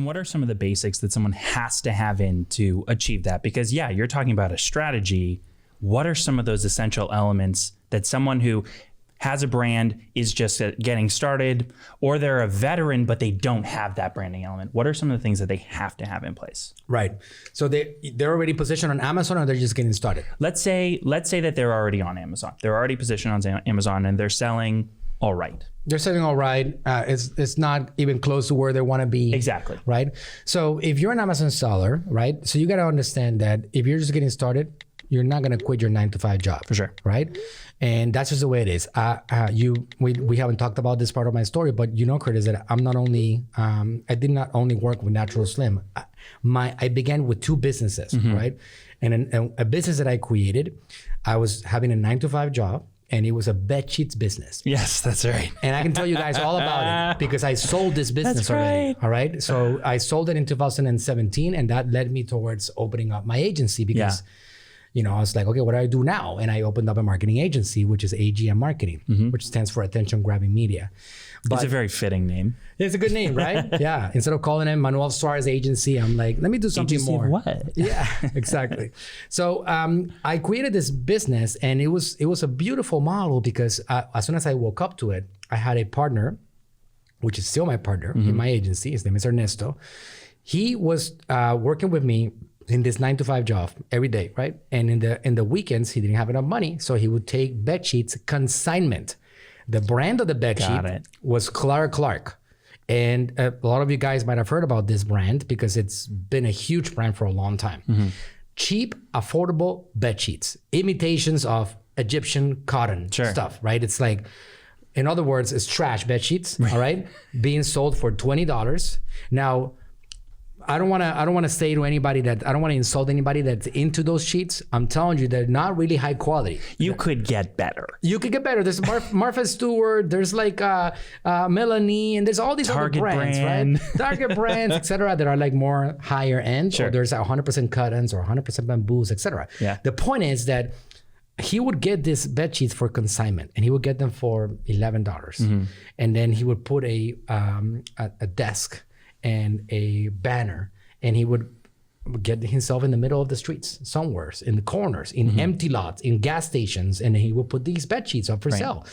And what are some of the basics that someone has to have in to achieve that? Because yeah, you're talking about a strategy. What are some of those essential elements that someone who has a brand, is just getting started, or they're a veteran, but they don't have that branding element? What are some of the things that they have to have in place? Right. So they're already positioned on Amazon, or they're just getting started? Let's say that they're already on Amazon. They're already positioned on Amazon and they're selling all right. They're selling all right. It's not even close to where they want to be. Exactly. Right. So if you're an Amazon seller, right? So you got to understand that if you're just getting started, you're not going to quit your 9-to-5 job. For sure. Right. And that's just the way it is. We haven't talked about this part of my story, but you know, Curtis, that I'm not only, I did not only work with Natural Slim. I began with 2 businesses, right? And a business that I created, I was having a 9-to-5 job, and it was a bed sheets business. Yes, that's right. And I can tell you guys all about it because I sold this business already. All right. So I sold it in 2017, and that led me towards opening up my agency because you know, I was like, okay, what do I do now? And I opened up a marketing agency, which is AGM Marketing, which stands for Attention Grabbing Media. But it's a very fitting name. It's a good name, right? Yeah. Instead of calling it Manuel Suarez Agency, I'm like, let me do something agency more. What? Yeah, exactly. So I created this business, and it was a beautiful model because as soon as I woke up to it, I had a partner, which is still my partner in my agency. His name is Ernesto. He was working with me in this 9-to-5 job every day, right? And in the weekends, he didn't have enough money, so he would take bed sheets consignment. The brand of the bed sheet was 𝗟𝗢𝗥𝗘. And a lot of you guys might have heard about this brand because it's been a huge brand for a long time. Cheap, affordable bed sheets, imitations of Egyptian cotton stuff, right? It's like, in other words, it's trash bed sheets, all right? Being sold for $20. Now, I don't want to say to anybody that, I don't want to insult anybody that's into those sheets. I'm telling you, they're not really high quality. You could get better. You could get better. There's Martha Stewart, there's like Melanie, and there's all these other brands, right? Target brands, etc., that are like more higher end. Or there's 100% cottons or 100% bamboos, etc. Yeah. The point is that he would get these bed sheets for consignment, and he would get them for $11. And then he would put a desk and a banner, and he would get himself in the middle of the streets, somewhere, in the corners, in empty lots, in gas stations, and he would put these bed sheets up for sale.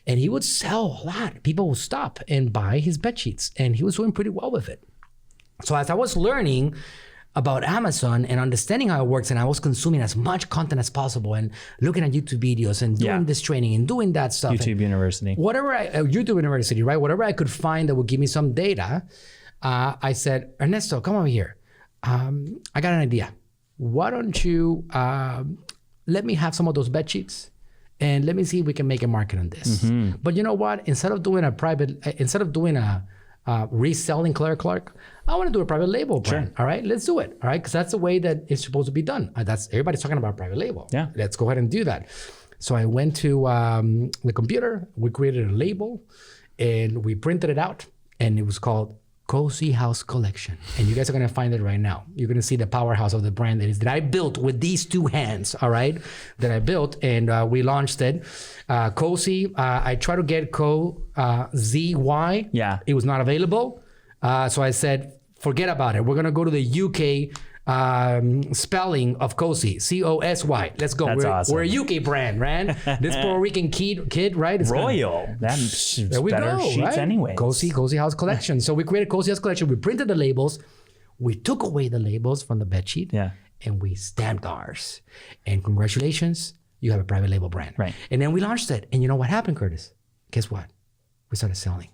And he would sell a lot. People would stop and buy his bed sheets, and he was doing pretty well with it. So as I was learning about Amazon and understanding how it works, and I was consuming as much content as possible and looking at YouTube videos and doing this training and doing that stuff. YouTube University. YouTube University, right? Whatever I could find that would give me some data, I said, Ernesto, come over here. I got an idea. Why don't you let me have some of those bed sheets, and let me see if we can make a market on this. But you know what? Instead of doing a reselling 𝗟𝗢𝗥𝗘, I want to do a private label brand. All right, let's do it. All right, because that's the way that it's supposed to be done. Everybody's talking about private label. Yeah, let's go ahead and do that. So I went to the computer. We created a label, and we printed it out, and it was called Cozy House Collection. And you guys are going to find it right now. You're going to see the powerhouse of the brand that I built with these 2 hands, all right, that I built. And we launched it. Cozy, I tried to get 𝗍𝗍𝒑. Yeah. It was not available. So I said, forget about it. We're going to go to the UK spelling of Cozy, 𝐶𝑂𝑠𝑦. Let's go. Awesome. We're a UK brand, man. This Puerto Rican kid, right? It's Royal. That's better sheets anyway. Cozy House Collection. So we created Cozy House Collection. We printed the labels. We took away the labels from the bed sheet. And we stamped ours. And congratulations, you have a private label brand. Right. And then we launched it. And you know what happened, Curtis? Guess what? We started selling.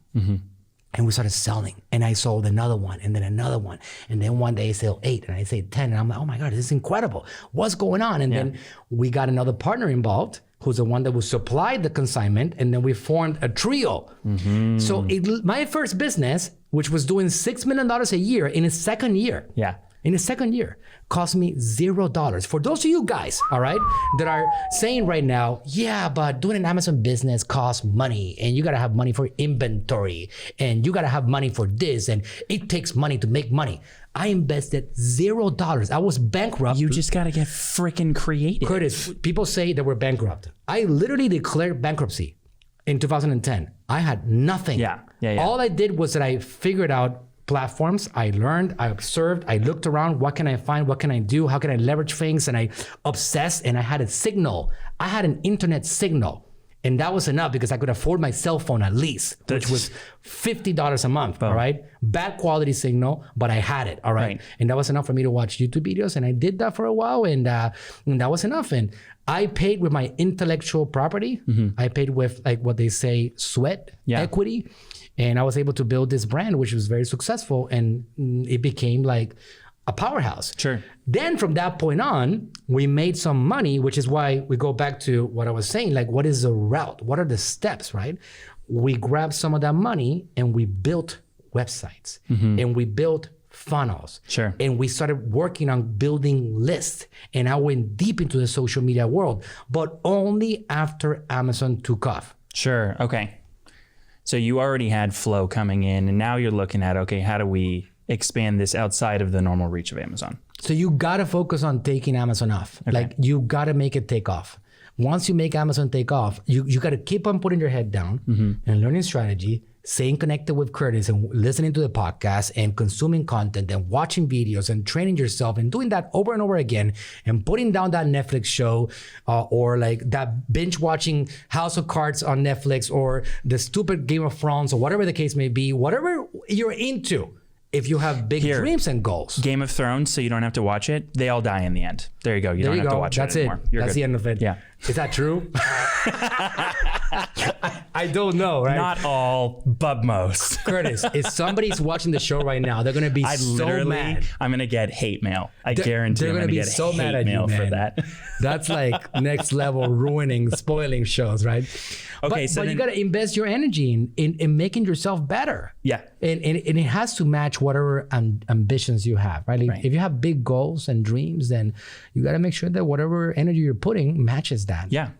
And we started selling, and I sold another one, and then another one, and then one day I sold 8, and I sold 10, and I'm like, oh my God, this is incredible. What's going on? And then we got another partner involved, who's the one that would supply the consignment, and then we formed a trio. So my first business, which was doing $6 million a year in its second year. In the second year, cost me $0. For those of you guys, all right, that are saying right now, yeah, but doing an Amazon business costs money, and you gotta have money for inventory, and you gotta have money for this, and it takes money to make money. I invested $0. I was bankrupt. You just gotta get freaking creative. Curtis, people say that we're bankrupt. I literally declared bankruptcy in 2010. I had nothing. All I did was that I figured out platforms. I learned, I observed, I looked around. What can I find? What can I do? How can I leverage things? And I obsessed, and I had a signal. I had an internet signal. And that was enough because I could afford my cell phone at least, which was $50 a month, all right? Bad quality signal, but I had it, all right? And that was enough for me to watch YouTube videos. And I did that for a while, and that was enough. And I paid with my intellectual property. I paid with, like what they say, sweat equity. And I was able to build this brand, which was very successful. And it became like a powerhouse. Sure. Then from that point on, we made some money, which is why we go back to what I was saying, like what is the route? What are the steps, right? We grabbed some of that money and we built websites and we built funnels. Sure. And we started working on building lists. And I went deep into the social media world, but only after Amazon took off. Sure. Okay. So you already had flow coming in, and now you're looking at, okay, how do we expand this outside of the normal reach of Amazon? So you gotta focus on taking Amazon off. Okay. Like you gotta make it take off. Once you make Amazon take off, you gotta keep on putting your head down and learning strategy, staying connected with Curtis and listening to the podcast and consuming content and watching videos and training yourself and doing that over and over again and putting down that Netflix show or like that binge watching House of Cards on Netflix or the stupid Game of Thrones or whatever the case may be, whatever you're into. If you have big dreams and goals. Game of Thrones, so you don't have to watch it. They all die in the end. There you go. You don't have to watch it anymore. That's the end of it. Yeah. Is that true? I don't know, right? Not all, but most. Curtis, if somebody's watching the show right now, they're going to be so mad. I'm going to get hate mail. I guarantee I'm going to get so mad at mail for that. That's like next level ruining, spoiling shows, right? Okay, but you got to invest your energy in making yourself better. Yeah. And it has to match whatever ambitions you have, right? If you have big goals and dreams, then you got to make sure that whatever energy you're putting matches that. Yeah.